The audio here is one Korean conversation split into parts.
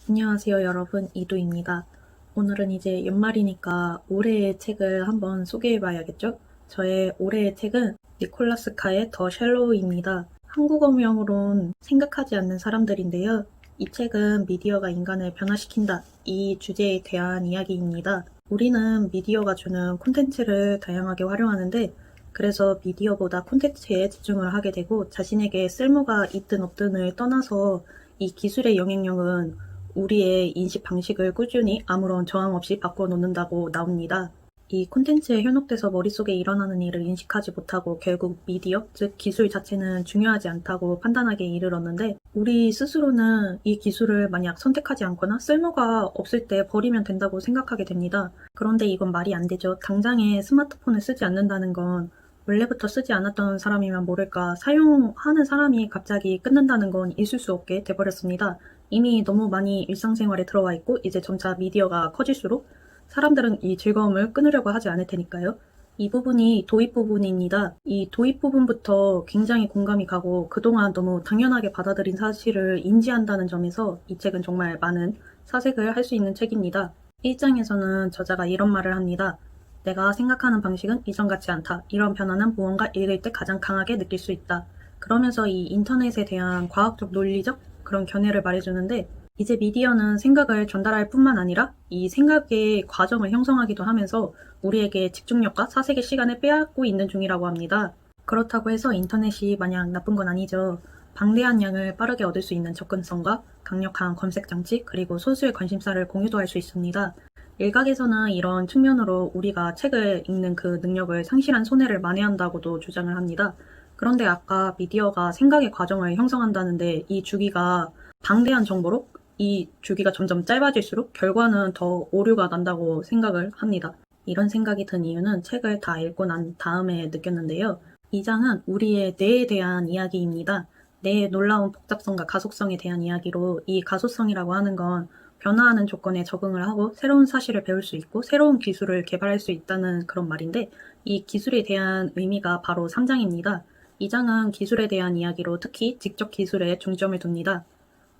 안녕하세요 여러분, 이두입니다. 오늘은 이제 연말이니까 올해의 책을 한번 소개해봐야겠죠? 저의 올해의 책은 니콜라스 카의 더 셜로우입니다. 한국어명으론 생각하지 않는 사람들인데요. 이 책은 미디어가 인간을 변화시킨다, 이 주제에 대한 이야기입니다. 우리는 미디어가 주는 콘텐츠를 다양하게 활용하는데 그래서 미디어보다 콘텐츠에 집중을 하게 되고 자신에게 쓸모가 있든 없든을 떠나서 이 기술의 영향력은 우리의 인식 방식을 꾸준히 아무런 저항 없이 바꿔놓는다고 나옵니다. 이 콘텐츠에 현혹돼서 머릿속에 일어나는 일을 인식하지 못하고 결국 미디어, 즉 기술 자체는 중요하지 않다고 판단하게 이르렀는데 우리 스스로는 이 기술을 만약 선택하지 않거나 쓸모가 없을 때 버리면 된다고 생각하게 됩니다. 그런데 이건 말이 안 되죠. 당장에 스마트폰을 쓰지 않는다는 건 원래부터 쓰지 않았던 사람이면 모를까 사용하는 사람이 갑자기 끊는다는 건 있을 수 없게 돼버렸습니다. 이미 너무 많이 일상생활에 들어와 있고 이제 점차 미디어가 커질수록 사람들은 이 즐거움을 끊으려고 하지 않을 테니까요. 이 부분이 도입 부분입니다. 이 도입 부분부터 굉장히 공감이 가고 그동안 너무 당연하게 받아들인 사실을 인지한다는 점에서 이 책은 정말 많은 사색을 할 수 있는 책입니다. 1장에서는 저자가 이런 말을 합니다. 내가 생각하는 방식은 이전 같지 않다. 이런 변화는 무언가 읽을 때 가장 강하게 느낄 수 있다. 그러면서 이 인터넷에 대한 과학적 논리적 그런 견해를 말해주는데 이제 미디어는 생각을 전달할 뿐만 아니라 이 생각의 과정을 형성하기도 하면서 우리에게 집중력과 사색의 시간을 빼앗고 있는 중이라고 합니다. 그렇다고 해서 인터넷이 마냥 나쁜 건 아니죠. 방대한 양을 빠르게 얻을 수 있는 접근성과 강력한 검색 장치 그리고 소수의 관심사를 공유도 할 수 있습니다. 일각에서는 이런 측면으로 우리가 책을 읽는 그 능력을 상실한 손해를 만회한다고도 주장을 합니다. 그런데 아까 미디어가 생각의 과정을 형성한다는데 이 주기가 방대한 정보로 이 주기가 점점 짧아질수록 결과는 더 오류가 난다고 생각을 합니다. 이런 생각이 든 이유는 책을 다 읽고 난 다음에 느꼈는데요. 이 장은 우리의 뇌에 대한 이야기입니다. 뇌의 놀라운 복잡성과 가속성에 대한 이야기로 이 가속성이라고 하는 건 변화하는 조건에 적응을 하고 새로운 사실을 배울 수 있고 새로운 기술을 개발할 수 있다는 그런 말인데 이 기술에 대한 의미가 바로 3장입니다. 이 장은 기술에 대한 이야기로 특히 직접 기술에 중점을 둡니다.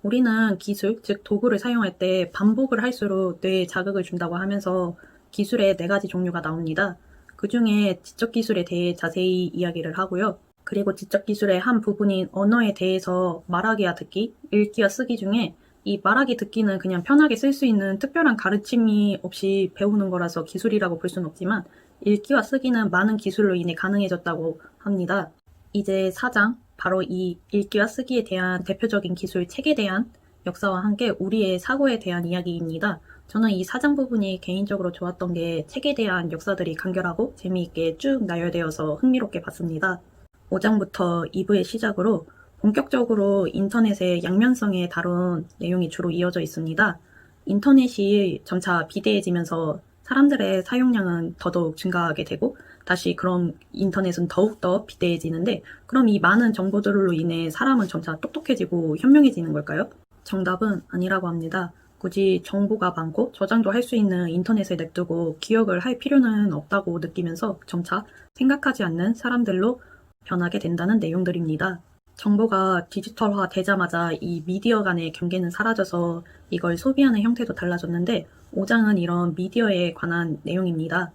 우리는 기술, 즉 도구를 사용할 때 반복을 할수록 뇌에 자극을 준다고 하면서 기술의 4가지 종류가 나옵니다. 그 중에 지적 기술에 대해 자세히 이야기를 하고요. 그리고 지적 기술의 한 부분인 언어에 대해서 말하기와 듣기, 읽기와 쓰기 중에 이 말하기 듣기는 그냥 편하게 쓸 수 있는 특별한 가르침이 없이 배우는 거라서 기술이라고 볼 수는 없지만 읽기와 쓰기는 많은 기술로 인해 가능해졌다고 합니다. 이제 4장, 바로 이 읽기와 쓰기에 대한 대표적인 기술 책에 대한 역사와 함께 우리의 사고에 대한 이야기입니다. 저는 이 4장 부분이 개인적으로 좋았던 게 책에 대한 역사들이 간결하고 재미있게 쭉 나열되어서 흥미롭게 봤습니다. 5장부터 2부의 시작으로 본격적으로 인터넷의 양면성에 다룬 내용이 주로 이어져 있습니다. 인터넷이 점차 비대해지면서 사람들의 사용량은 더더욱 증가하게 되고 다시 그럼 인터넷은 더욱더 비대해지는데 그럼 이 많은 정보들로 인해 사람은 점차 똑똑해지고 현명해지는 걸까요? 정답은 아니라고 합니다. 굳이 정보가 많고 저장도 할 수 있는 인터넷을 냅두고 기억을 할 필요는 없다고 느끼면서 점차 생각하지 않는 사람들로 변하게 된다는 내용들입니다. 정보가 디지털화 되자마자 이 미디어 간의 경계는 사라져서 이걸 소비하는 형태도 달라졌는데 5장은 이런 미디어에 관한 내용입니다.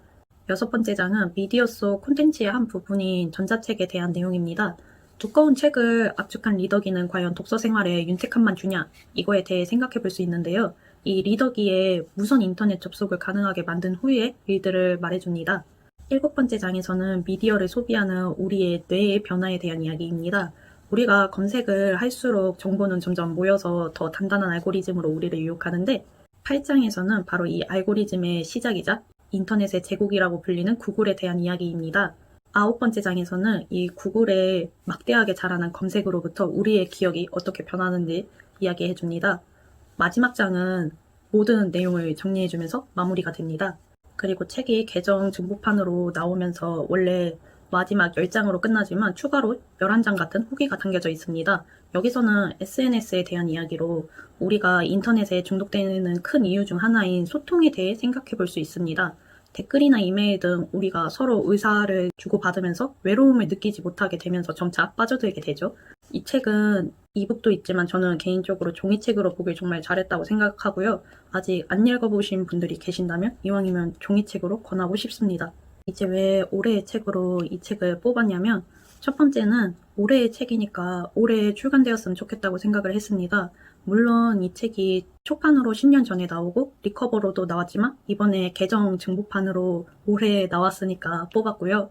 6번째 장은 미디어 속 콘텐츠의 한 부분인 전자책에 대한 내용입니다. 두꺼운 책을 압축한 리더기는 과연 독서 생활에 윤택함만 주냐? 이거에 대해 생각해 볼 수 있는데요. 이 리더기에 무선 인터넷 접속을 가능하게 만든 후에 일들을 말해줍니다. 7번째 장에서는 미디어를 소비하는 우리의 뇌의 변화에 대한 이야기입니다. 우리가 검색을 할수록 정보는 점점 모여서 더 단단한 알고리즘으로 우리를 유혹하는데 8장에서는 바로 이 알고리즘의 시작이자 인터넷의 제국이라고 불리는 구글에 대한 이야기입니다. 9번째 장에서는 이 구글의 막대하게 자라난 검색으로부터 우리의 기억이 어떻게 변하는지 이야기해줍니다. 마지막 장은 모든 내용을 정리해주면서 마무리가 됩니다. 그리고 책이 개정 증보판으로 나오면서 원래 마지막 10장으로 끝나지만 추가로 11장 같은 후기가 담겨져 있습니다. 여기서는 SNS에 대한 이야기로 우리가 인터넷에 중독되는 큰 이유 중 하나인 소통에 대해 생각해 볼 수 있습니다. 댓글이나 이메일 등 우리가 서로 의사를 주고받으면서 외로움을 느끼지 못하게 되면서 점차 빠져들게 되죠. 이 책은 이북도 있지만 저는 개인적으로 종이책으로 보길 정말 잘했다고 생각하고요. 아직 안 읽어보신 분들이 계신다면 이왕이면 종이책으로 권하고 싶습니다. 이제 왜 올해의 책으로 이 책을 뽑았냐면 첫 번째는 올해의 책이니까 올해 출간되었으면 좋겠다고 생각을 했습니다. 물론 이 책이 초판으로 10년 전에 나오고 리커버로도 나왔지만 이번에 개정 증보판으로 올해 나왔으니까 뽑았고요.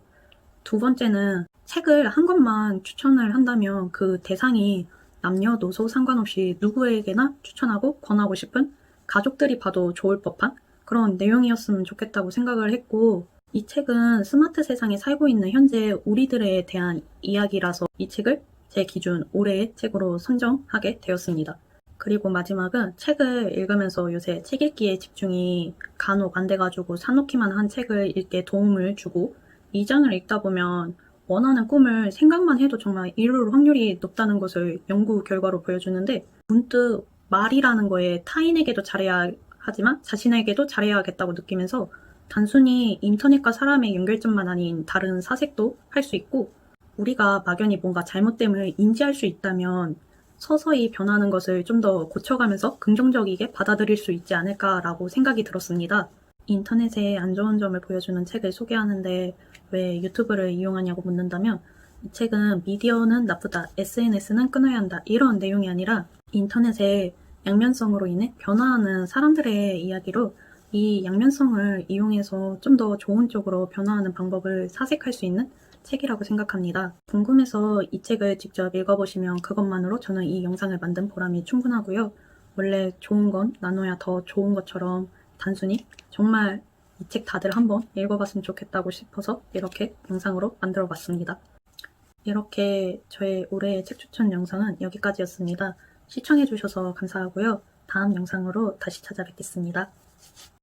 두 번째는 책을 한 권만 추천을 한다면 그 대상이 남녀노소 상관없이 누구에게나 추천하고 권하고 싶은 가족들이 봐도 좋을 법한 그런 내용이었으면 좋겠다고 생각을 했고 이 책은 스마트 세상에 살고 있는 현재 우리들에 대한 이야기라서 이 책을 제 기준 올해의 책으로 선정하게 되었습니다. 그리고 마지막은 책을 읽으면서 요새 책 읽기에 집중이 간혹 안 돼가지고 사놓기만 한 책을 읽게 도움을 주고 이 장을 읽다 보면 원하는 꿈을 생각만 해도 정말 이룰 확률이 높다는 것을 연구 결과로 보여주는데 문득 말이라는 거에 타인에게도 잘해야 하지만 자신에게도 잘해야겠다고 느끼면서 단순히 인터넷과 사람의 연결점만 아닌 다른 사색도 할 수 있고 우리가 막연히 뭔가 잘못됨을 인지할 수 있다면 서서히 변하는 것을 좀 더 고쳐가면서 긍정적이게 받아들일 수 있지 않을까라고 생각이 들었습니다. 인터넷의 안 좋은 점을 보여주는 책을 소개하는데 왜 유튜브를 이용하냐고 묻는다면 이 책은 미디어는 나쁘다, SNS는 끊어야 한다 이런 내용이 아니라 인터넷의 양면성으로 인해 변화하는 사람들의 이야기로 이 양면성을 이용해서 좀 더 좋은 쪽으로 변화하는 방법을 사색할 수 있는 책이라고 생각합니다. 궁금해서 이 책을 직접 읽어보시면 그것만으로 저는 이 영상을 만든 보람이 충분하고요. 원래 좋은 건 나눠야 더 좋은 것처럼 단순히 정말 이 책 다들 한번 읽어봤으면 좋겠다고 싶어서 이렇게 영상으로 만들어 봤습니다. 이렇게 저의 올해의 책 추천 영상은 여기까지였습니다. 시청해주셔서 감사하고요. 다음 영상으로 다시 찾아뵙겠습니다.